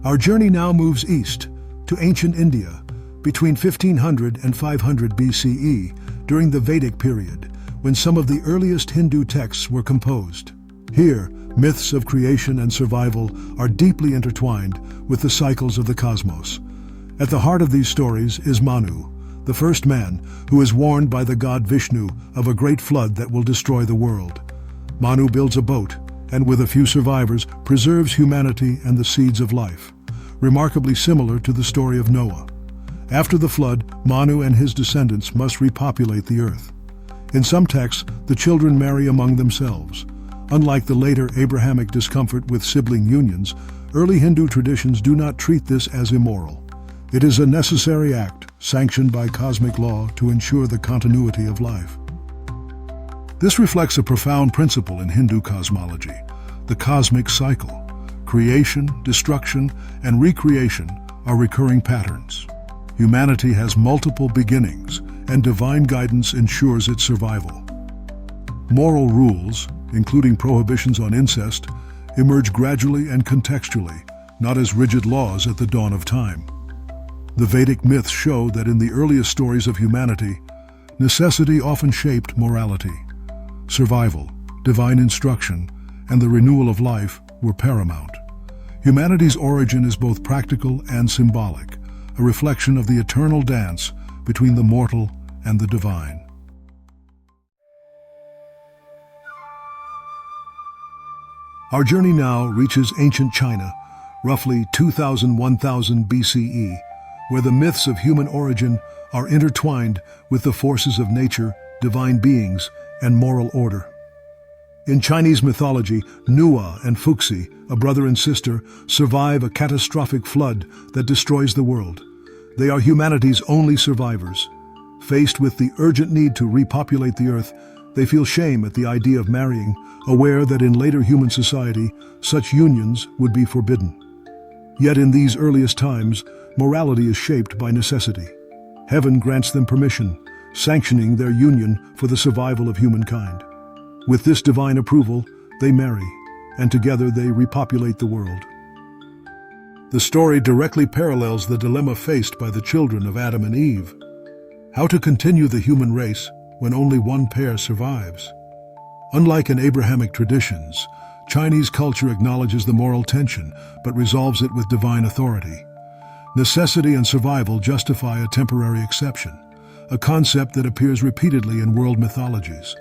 Our journey now moves east to ancient India between 1500 and 500 BCE during the Vedic period, when some of the earliest Hindu texts were composed. Here, myths of creation and survival are deeply intertwined with the cycles of the cosmos. At the heart of these stories is Manu, the first man who is warned by the god Vishnu of a great flood that will destroy the world. Manu builds a boat, and with a few survivors, preserves humanity and the seeds of life, remarkably similar to the story of Noah. After the flood, Manu and his descendants must repopulate the earth. In some texts, the children marry among themselves. Unlike the later Abrahamic discomfort with sibling unions, early Hindu traditions do not treat this as immoral. It is a necessary act, sanctioned by cosmic law to ensure the continuity of life. This reflects a profound principle in Hindu cosmology, the cosmic cycle. Creation, destruction, and recreation are recurring patterns. Humanity has multiple beginnings, and divine guidance ensures its survival. Moral rules, including prohibitions on incest, emerge gradually and contextually, not as rigid laws at the dawn of time. The Vedic myths show that in the earliest stories of humanity, necessity often shaped morality. Survival, divine instruction, and the renewal of life were paramount. Humanity's origin is both practical and symbolic, a reflection of the eternal dance between the mortal and the divine. Our journey now reaches ancient China, roughly 2000–1000 BCE, where the myths of human origin are intertwined with the forces of nature, divine beings, and moral order. In Chinese mythology, Nuwa and Fuxi, a brother and sister, survive a catastrophic flood that destroys the world. They are humanity's only survivors. Faced with the urgent need to repopulate the earth, they feel shame at the idea of marrying, aware that in later human society, such unions would be forbidden. Yet in these earliest times, morality is shaped by necessity. Heaven grants them permission, sanctioning their union for the survival of humankind. With this divine approval, they marry, and together they repopulate the world. The story directly parallels the dilemma faced by the children of Adam and Eve: how to continue the human race when only one pair survives. Unlike in Abrahamic traditions, Chinese culture acknowledges the moral tension but resolves it with divine authority. Necessity and survival justify a temporary exception, a concept that appears repeatedly in world mythologies.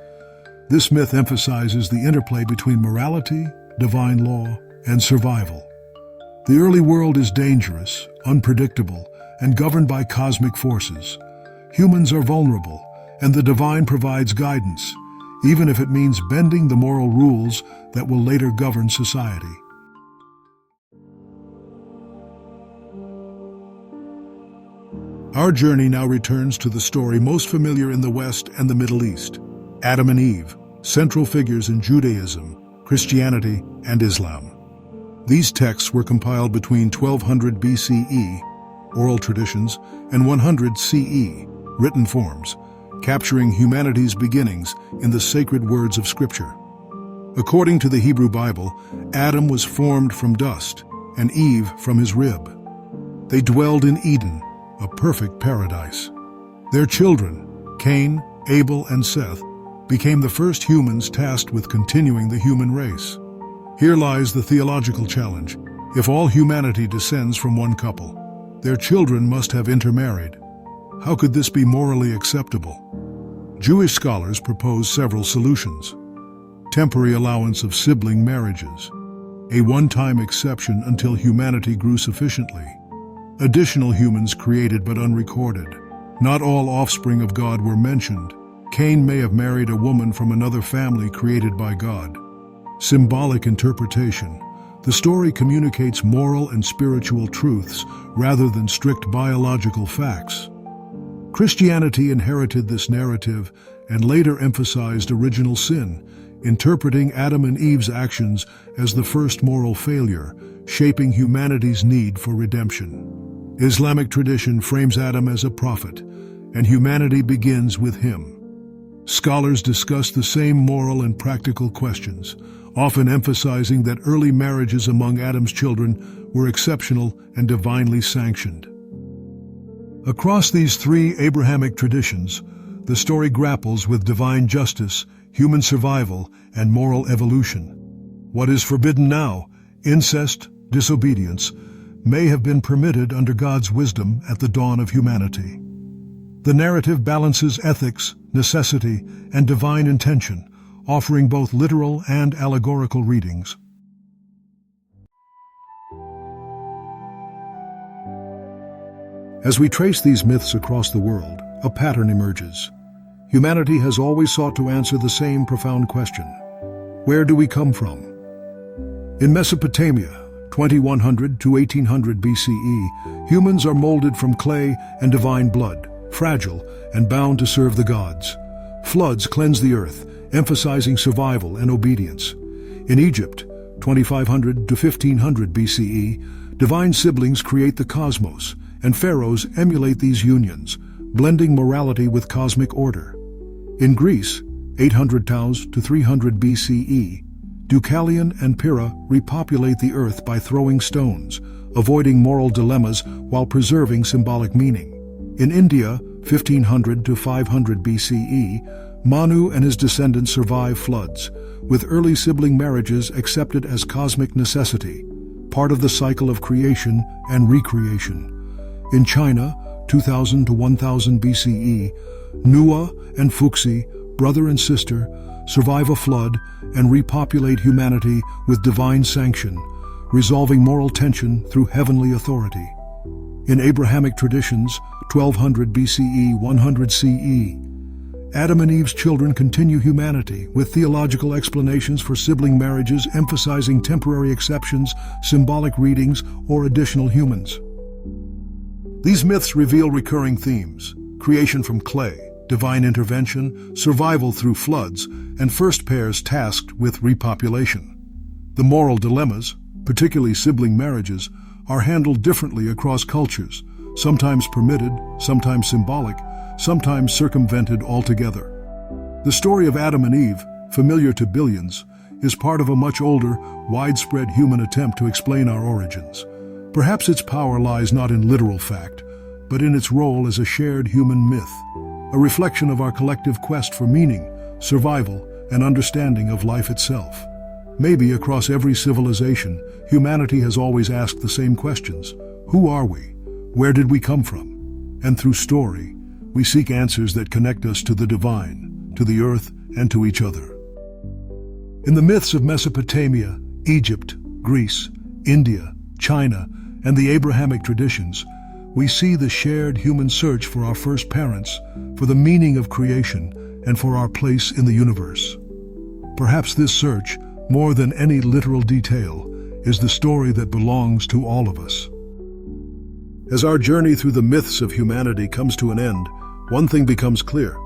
This myth emphasizes the interplay between morality, divine law, and survival. The early world is dangerous, unpredictable, and governed by cosmic forces. Humans are vulnerable, and the divine provides guidance, even if it means bending the moral rules that will later govern society. Our journey now returns to the story most familiar in the West and the Middle East: Adam and Eve, central figures in Judaism, Christianity, and Islam. These texts were compiled between 1200 BCE, oral traditions, and 100 CE, written forms, capturing humanity's beginnings in the sacred words of Scripture. According to the Hebrew Bible, Adam was formed from dust, and Eve from his rib. They dwelled in Eden, a perfect paradise. Their children, Cain, Abel, and Seth, became the first humans tasked with continuing the human race. Here lies the theological challenge. If all humanity descends from one couple, their children must have intermarried. How could this be morally acceptable? Jewish scholars propose several solutions: temporary allowance of sibling marriages, a one-time exception until humanity grew sufficiently, additional humans created but unrecorded. Not all offspring of God were mentioned. Cain may have married a woman from another family created by God. Symbolic interpretation. The story communicates moral and spiritual truths rather than strict biological facts. Christianity inherited this narrative and later emphasized original sin, interpreting Adam and Eve's actions as the first moral failure, shaping humanity's need for redemption. Islamic tradition frames Adam as a prophet, and humanity begins with him. Scholars discuss the same moral and practical questions. often emphasizing that early marriages among Adam's children were exceptional and divinely sanctioned. Across these three Abrahamic traditions, the story grapples with divine justice, human survival, and moral evolution. What is forbidden now, incest, disobedience, may have been permitted under God's wisdom at the dawn of humanity. The narrative balances ethics, necessity, and divine intention, offering both literal and allegorical readings. As we trace these myths across the world, a pattern emerges. Humanity has always sought to answer the same profound question: where do we come from? In Mesopotamia, 2100 to 1800 BCE, humans are molded from clay and divine blood, fragile and bound to serve the gods. Floods cleanse the earth, emphasizing survival and obedience. In Egypt, 2500 to 1500 BCE, divine siblings create the cosmos, and pharaohs emulate these unions, blending morality with cosmic order. In Greece, 800 to 300 BCE, Deucalion and Pyrrha repopulate the earth by throwing stones, avoiding moral dilemmas while preserving symbolic meaning. In India, 1500 to 500 BCE, Manu and his descendants survive floods, with early sibling marriages accepted as cosmic necessity, part of the cycle of creation and recreation. In China, 2000 to 1000 BCE, Nua and Fuxi, brother and sister, survive a flood and repopulate humanity with divine sanction, resolving moral tension through heavenly authority. In Abrahamic traditions, 1200 BCE, 100 CE, Adam and Eve's children continue humanity with theological explanations for sibling marriages emphasizing temporary exceptions, symbolic readings, or additional humans. These myths reveal recurring themes: creation from clay, divine intervention, survival through floods, and first pairs tasked with repopulation. The moral dilemmas, particularly sibling marriages, are handled differently across cultures, sometimes permitted, sometimes symbolic, sometimes circumvented altogether. The story of Adam and Eve, familiar to billions, is part of a much older, widespread human attempt to explain our origins. Perhaps its power lies not in literal fact, but in its role as a shared human myth, a reflection of our collective quest for meaning, survival, and understanding of life itself. Maybe across every civilization, humanity has always asked the same questions. Who are we? Where did we come from? And through story, we seek answers that connect us to the divine, to the earth, and to each other. In the myths of Mesopotamia, Egypt, Greece, India, China, and the Abrahamic traditions, we see the shared human search for our first parents, for the meaning of creation, and for our place in the universe. Perhaps this search, more than any literal detail, is the story that belongs to all of us. As our journey through the myths of humanity comes to an end, one thing becomes clear.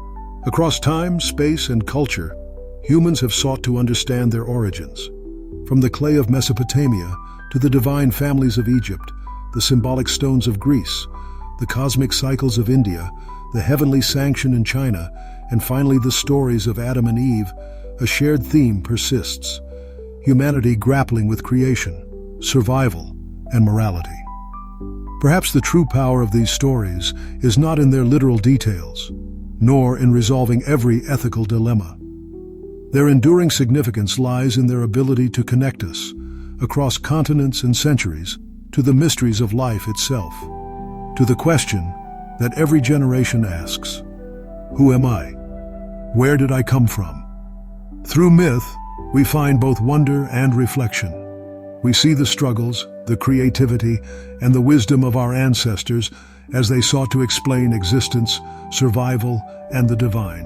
Across time, space, and culture, humans have sought to understand their origins. From the clay of Mesopotamia to the divine families of Egypt, the symbolic stones of Greece, the cosmic cycles of India, the heavenly sanction in China, and finally the stories of Adam and Eve, a shared theme persists: humanity grappling with creation, survival, and morality. Perhaps the true power of these stories is not in their literal details, nor in resolving every ethical dilemma. Their enduring significance lies in their ability to connect us, across continents and centuries, to the mysteries of life itself, to the question that every generation asks: who am I? Where did I come from? Through myth, we find both wonder and reflection. We see the struggles, the creativity, and the wisdom of our ancestors as they sought to explain existence, survival, and the divine.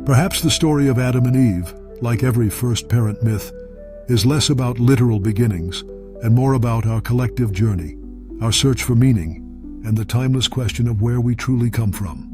Perhaps the story of Adam and Eve, like every first parent myth, is less about literal beginnings and more about our collective journey, our search for meaning, and the timeless question of where we truly come from.